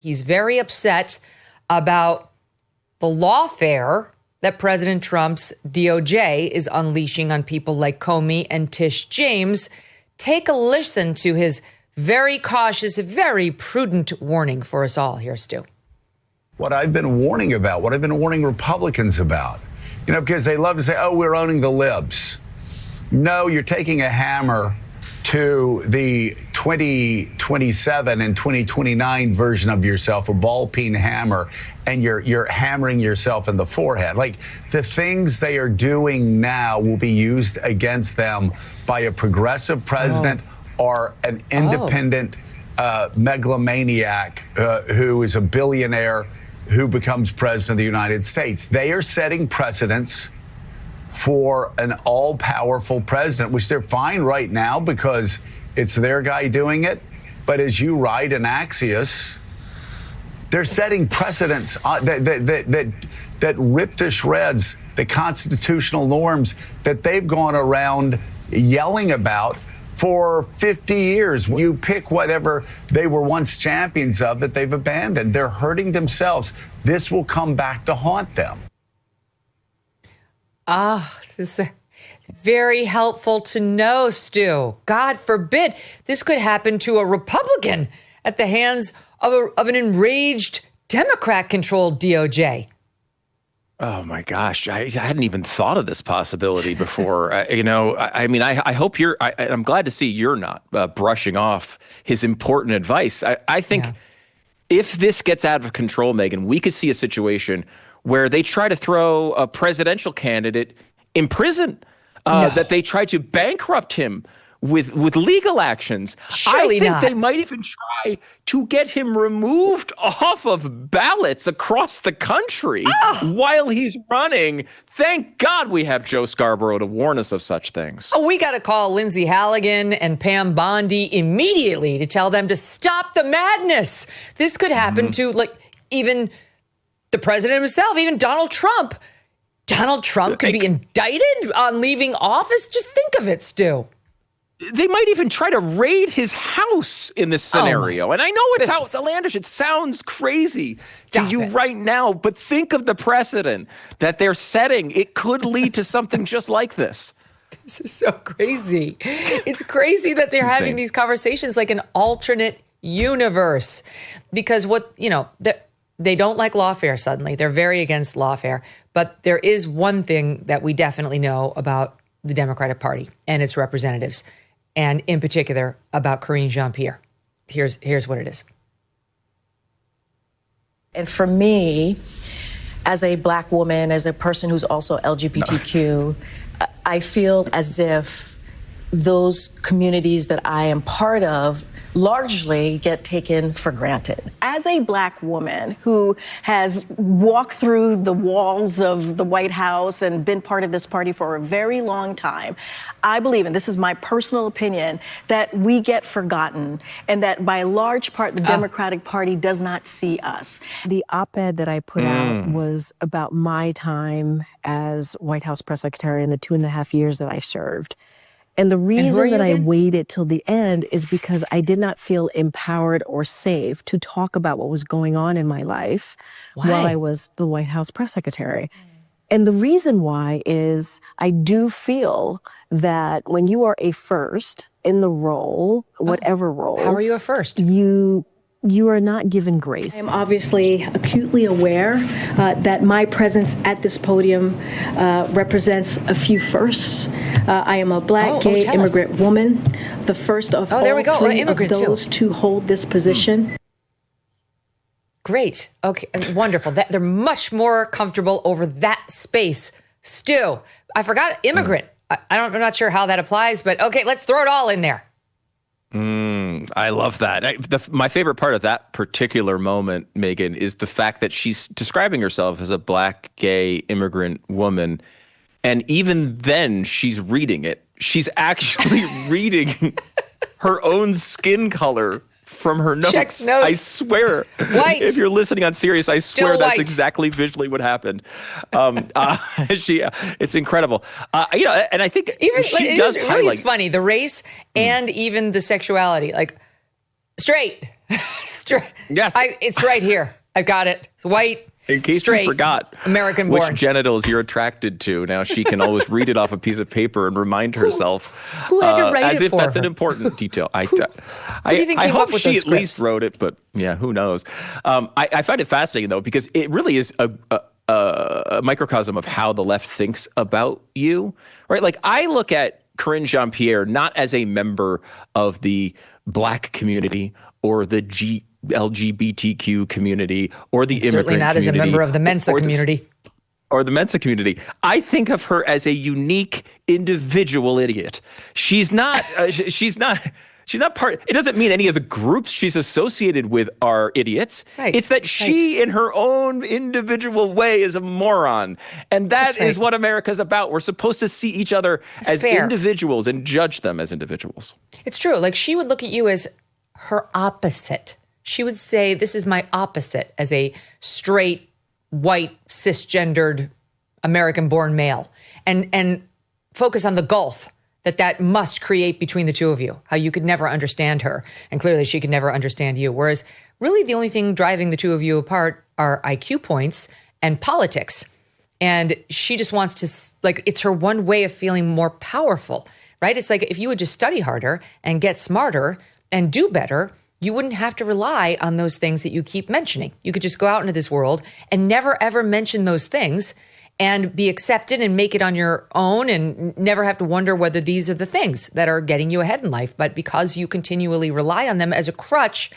He's very upset about the lawfare that President Trump's DOJ is unleashing on people like Comey and Tish James. Take a listen to his very cautious, very prudent warning for us all here, Stu. What I've been warning about, what I've been warning Republicans about, because they love to say, oh, we're owning the libs. No, you're taking a hammer to the 2027 and 2029 version of yourself, a ball-peen hammer, and you're hammering yourself in the forehead. Like, the things they are doing now will be used against them by a progressive president or an independent megalomaniac who is a billionaire who becomes president of the United States. They are setting precedents for an all-powerful president, which they're fine right now because it's their guy doing it. But as you write in Axios, they're setting precedents that rip to shreds the constitutional norms that they've gone around yelling about for 50 years. You pick whatever they were once champions of that they've abandoned. They're hurting themselves. This will come back to haunt them. This is very helpful to know, Stu. God forbid this could happen to a Republican at the hands of an enraged Democrat-controlled DOJ. Oh, my gosh. I hadn't even thought of this possibility before. I hope I'm glad to see you're not brushing off his important advice. I think if this gets out of control, Megyn, we could see a situation where they try to throw a presidential candidate in prison, that they try to bankrupt him with legal actions. Surely I think not. they might even try to get him removed off of ballots across the country while he's running. Thank God we have Joe Scarborough to warn us of such things. We got to call Lindsay Halligan and Pam Bondi immediately to tell them to stop the madness. This could happen to even the president himself, even Donald Trump. Donald Trump could be indicted on leaving office. Just think of it, Stu. They might even try to raid his house in this scenario. And I know it's outlandish. It sounds crazy to you right now, but think of the precedent that they're setting. It could lead to something just like this. This is so crazy. It's crazy that they're having these conversations like an alternate universe. Because they don't like lawfare suddenly. They're very against lawfare. But there is one thing that we definitely know about the Democratic Party and its representatives, and in particular about Karine Jean-Pierre. Here's what it is. And for me, as a Black woman, as a person who's also LGBTQ, I feel as if those communities that I am part of largely get taken for granted. As a Black woman who has walked through the walls of the White House and been part of this party for a very long time, I believe, and this is my personal opinion, that we get forgotten and that by large part the Democratic Party does not see us. The op-ed that I put out was about my time as White House press secretary in the 2.5 years that I served. And the reason that I waited till the end is because I did not feel empowered or safe to talk about what was going on in my life while I was the White House press secretary. And the reason why is I do feel that when you are a first in the role, whatever role. How are you a first? You are not given grace. I am obviously acutely aware that my presence at this podium represents a few firsts. I am a Black, gay, immigrant woman, the first of all three of those to hold this position. Great. Okay, wonderful. They're much more comfortable over that space. Stu, I forgot immigrant. I'm not sure how that applies, but okay, let's throw it all in there. I love that. My favorite part of that particular moment, Megyn, is the fact that she's describing herself as a Black, gay, immigrant woman. And even then, she's reading it. She's actually reading her own skin color from her notes. Checks notes. I swear. White. If you're listening on Sirius, I Still swear that's white. exactly visually what happened. It's incredible. And I think it really is funny, the race and even the sexuality. Like, straight. Yes. It's right here. I've got it. White, in case straight, you forgot American born. Which genitals you're attracted to. Now she can always read it off a piece of paper and remind herself. Who had to write as it if for that's her? an important detail. Who do you think I came hope up with she those at least scripts? wrote it, but yeah, who knows? I find it fascinating though, because it really is a microcosm of how the left thinks about you, right? Like I look at Karine Jean-Pierre not as a member of the Black community or the LGBTQ community or the immigrant certainly not community, as a member of the Mensa community. Or the Mensa community. I think of her as a unique individual idiot. She's not part. It doesn't mean any of the groups she's associated with are idiots. Right. It's that she, in her own individual way, is a moron. And that is what America's about. We're supposed to see each other as individuals and judge them as individuals. It's true. Like she would look at you as her opposite. She would say, this is my opposite as a straight, white, cisgendered, American-born male. And focus on the gulf that must create between the two of you, how you could never understand her. And clearly she could never understand you. Whereas really the only thing driving the two of you apart are IQ points and politics. And she just wants to, like, it's her one way of feeling more powerful, right? It's like if you would just study harder and get smarter and do better, you wouldn't have to rely on those things that you keep mentioning. You could just go out into this world and never, ever mention those things and be accepted and make it on your own and never have to wonder whether these are the things that are getting you ahead in life. But because you continually rely on them as a crutch,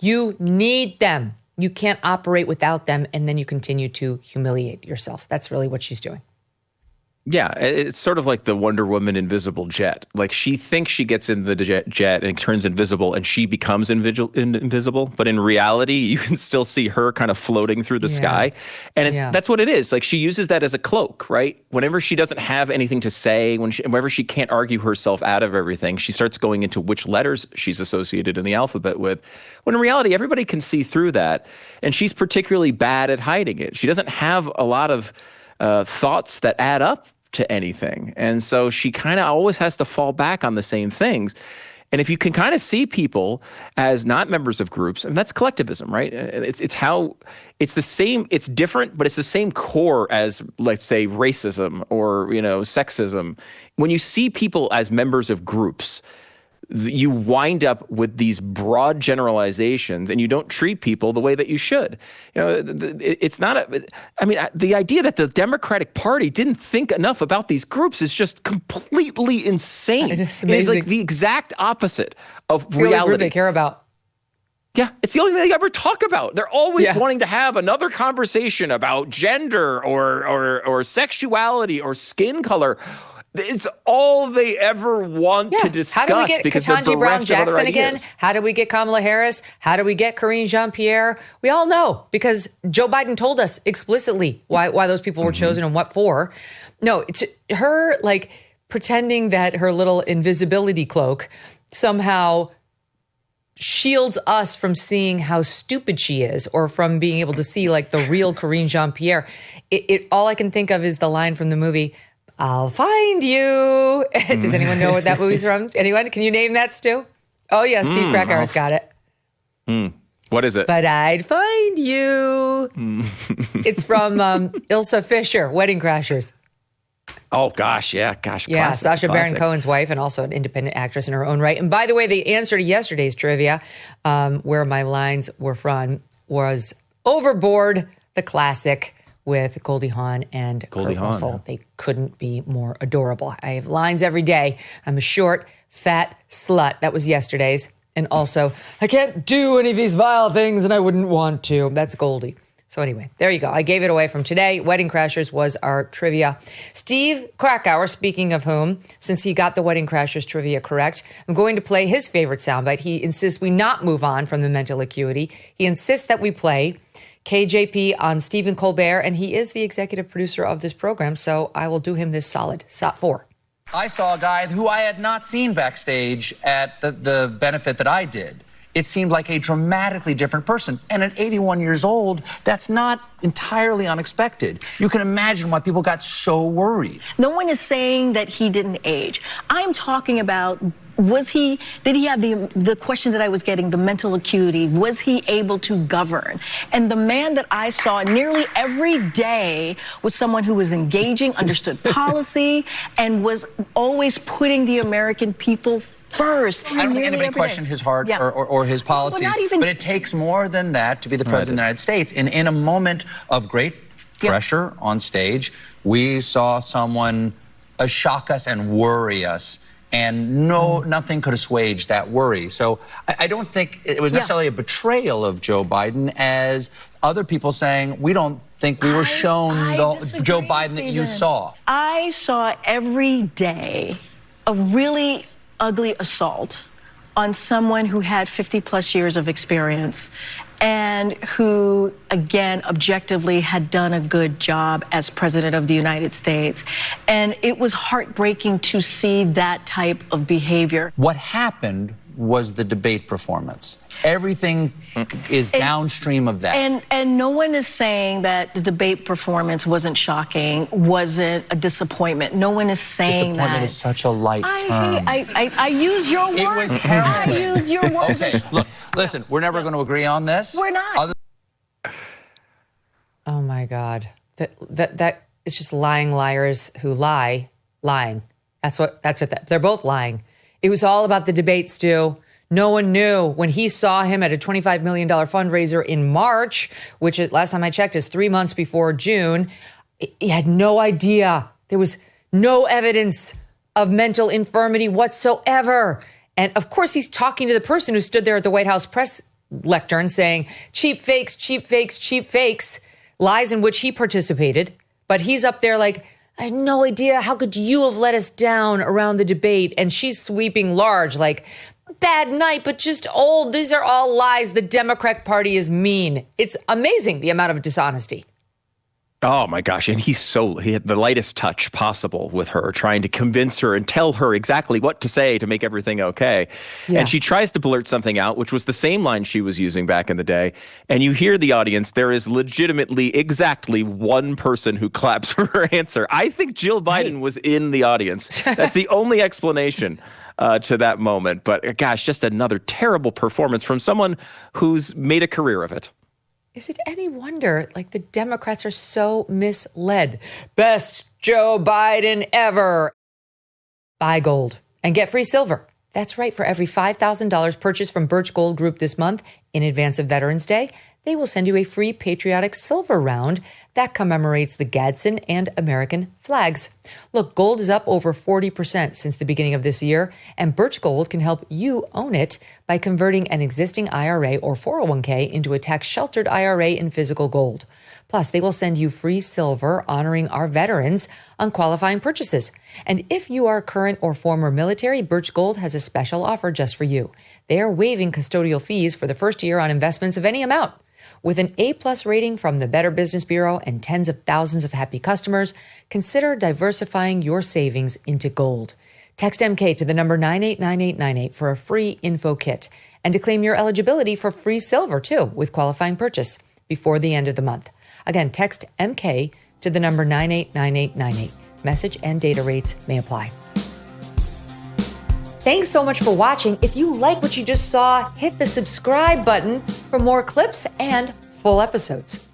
you need them. You can't operate without them, and then you continue to humiliate yourself. That's really what she's doing. Yeah, it's sort of like the Wonder Woman invisible jet. Like she thinks she gets in the jet and turns invisible and she becomes invisible. But in reality, you can still see her kind of floating through the sky. And that's what it is. Like she uses that as a cloak, right? Whenever she doesn't have anything to say, whenever she can't argue herself out of everything, she starts going into which letters she's associated in the alphabet with. When in reality, everybody can see through that. And she's particularly bad at hiding it. She doesn't have a lot of thoughts that add up to anything. And so she kind of always has to fall back on the same things. And if you can kind of see people as not members of groups, and that's collectivism, right? It's the same, it's different, but it's the same core as, let's say, racism or, sexism. When you see people as members of groups, you wind up with these broad generalizations and you don't treat people the way that you should. It's not the idea that the Democratic Party didn't think enough about these groups is just completely insane. It is amazing. It is like the exact opposite of it's reality. The only group they care about. Yeah, it's the only thing they ever talk about. They're always wanting to have another conversation about gender or sexuality or skin color. It's all they ever want to discuss. How do we get Ketanji Brown Jackson again? How do we get Kamala Harris? How do we get Karine Jean-Pierre? We all know because Joe Biden told us explicitly why those people were chosen and what for. No, it's her like pretending that her little invisibility cloak somehow shields us from seeing how stupid she is or from being able to see like the real Karine Jean-Pierre. It all I can think of is the line from the movie, I'll find you. Does anyone know what that movie's from? Anyone? Can you name that, Stu? Oh, yeah, Steve Krakauer's got it. What is it? But I'd find you. It's from Ilsa Fisher, Wedding Crashers. Oh, gosh, yeah, gosh. Yeah, classic, Sacha Baron classic. Cohen's wife and also an independent actress in her own right. And by the way, the answer to yesterday's trivia, where my lines were from, was Overboard, the classic, with Goldie Hawn and Kurt Russell. They couldn't be more adorable. I have lines every day. I'm a short, fat slut. That was yesterday's. And also, I can't do any of these vile things and I wouldn't want to. That's Goldie. So anyway, there you go. I gave it away from today. Wedding Crashers was our trivia. Steve Krakauer, speaking of whom, since he got the Wedding Crashers trivia correct, I'm going to play his favorite soundbite. He insists we not move on from the mental acuity. He insists that we play KJP on Stephen Colbert, and he is the executive producer of this program, so I will do him this solid. Stop 4. I saw a guy who I had not seen backstage at the benefit that I did. It seemed like a dramatically different person. And at 81 years old, that's not entirely unexpected. You can imagine why people got so worried. No one is saying that he didn't age. I'm talking about did he have the questions that I was getting, the mental acuity? Was he able to govern? And the man that I saw nearly every day was someone who was engaging, understood policy, and was always putting the American people first. I don't think anybody questioned his heart or his policies, but it takes more than that to be the president of the United States. And in a moment of great pressure on stage, we saw someone shock us and worry us. And nothing could assuage that worry. So I don't think it was necessarily a betrayal of Joe Biden, as other people saying, we don't think we were shown the Joe Biden that you saw. I saw every day a really ugly assault on someone who had 50 plus years of experience and who, again, objectively had done a good job as president of the United States. And it was heartbreaking to see that type of behavior. What happened was the debate performance. Everything is downstream of that. And no one is saying that the debate performance wasn't shocking, wasn't a disappointment. No one is saying that. Disappointment is such a light term. I use your words. It was harrowing. I use your words. Okay, look, listen, we're never going to agree on this. We're not. Oh my God. That it's just lying liars who lying. That's what they're both lying. It was all about the debate, Stu. No one knew when he saw him at a $25 million fundraiser in March, which last time I checked is 3 months before June. He had no idea. There was no evidence of mental infirmity whatsoever. And of course, he's talking to the person who stood there at the White House press lectern saying, cheap fakes, cheap fakes, cheap fakes, lies in which he participated. But he's up there like, I had no idea. How could you have let us down around the debate? And she's sweeping large, like, bad night, but just old. These are all lies. The Democrat Party is mean. It's amazing the amount of dishonesty. Oh my gosh. And he had the lightest touch possible with her, trying to convince her and tell her exactly what to say to make everything okay. Yeah. And she tries to blurt something out, which was the same line she was using back in the day. And you hear the audience, there is legitimately exactly one person who claps for her answer. I think Jill Biden was in the audience. That's the only explanation to that moment. But gosh, just another terrible performance from someone who's made a career of it. Is it any wonder, like, the Democrats are so misled? Best Joe Biden ever. Buy gold and get free silver. That's right. For every $5,000 purchased from Birch Gold Group this month in advance of Veterans Day, they will send you a free patriotic silver round that commemorates the Gadsden and American flags. Look, gold is up over 40% since the beginning of this year, and Birch Gold can help you own it by converting an existing IRA or 401k into a tax-sheltered IRA in physical gold. Plus, they will send you free silver honoring our veterans on qualifying purchases. And if you are current or former military, Birch Gold has a special offer just for you. They are waiving custodial fees for the first year on investments of any amount. With an A+ rating from the Better Business Bureau and tens of thousands of happy customers, consider diversifying your savings into gold. Text MK to the number 989898 for a free info kit and to claim your eligibility for free silver, too, with qualifying purchase before the end of the month. Again, text MK to the number 989898. Message and data rates may apply. Thanks so much for watching. If you like what you just saw, hit the subscribe button for more clips and full episodes.